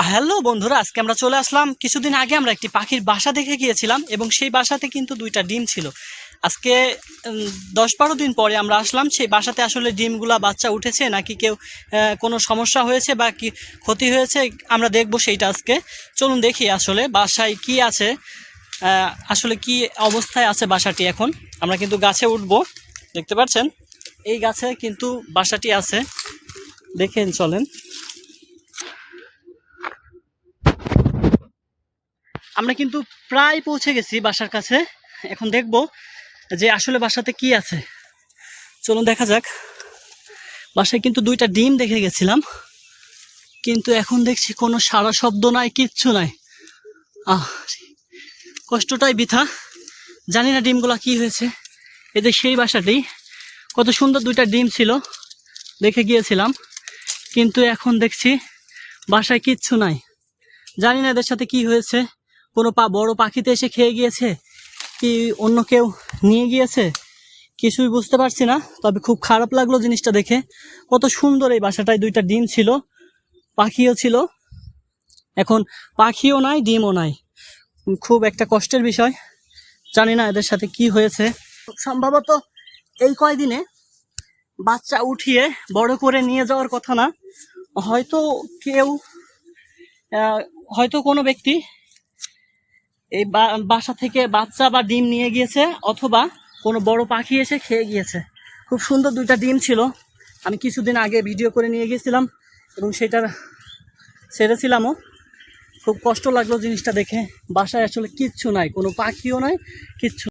Hello বন্ধুরা, আজকে আমরা চলে আসলাম। কিছুদিন আগে আমরা একটি পাখির বাসা দেখে গিয়েছিলাম এবং সেই বাসাতে কিন্তু দুইটা ডিম ছিল। আজকে 10-12 দিন পরে আমরা আসলাম। সেই বাসাতে আসলে ডিমগুলা বাচ্চা উঠেছে নাকি কেউ কোনো সমস্যা হয়েছে বা কি ক্ষতি হয়েছে আমরা দেখব সেইটা আজকে। চলুন দেখি আসলে বাসায় কি আছে, আসলে কি অবস্থায় আছে বাসাটি। এখন আমরা কিন্তু গাছে উঠবো, দেখতে পাচ্ছেন এই গাছে কিন্তু বাসাটি আছে, দেখেন চলেন। আমরা কিন্তু প্রায় পৌঁছে গেছি বাসার কাছে। এখন দেখব যে আসলে বাসাতে কি আছে, চলুন দেখা যাক। বাসায় কিন্তু দুইটা ডিম দেখে গেছিলাম, কিন্তু এখন দেখছি কোনো সারা শব্দ নাই, কিচ্ছু নাই। আহ, কষ্টটাই বৃথা। জানি না ডিমগুলা কি হয়েছে। এদের সেই বাসাটি, কত সুন্দর দুইটা ডিম ছিল, দেখে গিয়েছিলাম, কিন্তু এখন দেখছি বাসায় কিচ্ছু নাই। জানি না এদের সাথে কি হয়েছে, কোনো বড় পাখিতে এসে খেয়ে গিয়েছে কি অন্য কেউ নিয়ে গিয়েছে, কিছুই বুঝতে পারছি না। তবে খুব খারাপ লাগলো জিনিসটা দেখে। কত সুন্দর এই বাসাটায় দুইটা ডিম ছিল, পাখিও ছিল, এখন পাখিও নাই, ডিমও নাই। খুব একটা কষ্টের বিষয়। জানি না এদের সাথে কি হয়েছে। সম্ভবত এই কয়দিনে বাচ্চা উঠিয়ে বড় করে নিয়ে যাওয়ার কথা না, হয়তো কেউ হয়তো কোনো ব্যক্তি এই বাসা থেকে বাচ্চা বা ডিম নিয়ে গিয়েছে, অথবা কোনো বড় পাখি এসে খেয়ে গিয়েছে। খুব সুন্দর দুইটা ডিম ছিল, আমি কিছুদিন আগে ভিডিও করে নিয়ে গিয়েছিলাম এবং সেটার ছেড়েছিলামও। খুব কষ্ট লাগলো জিনিসটা দেখে। বাসায় আসলে কিচ্ছু নাই, কোনো পাখিও নাই, কিচ্ছু।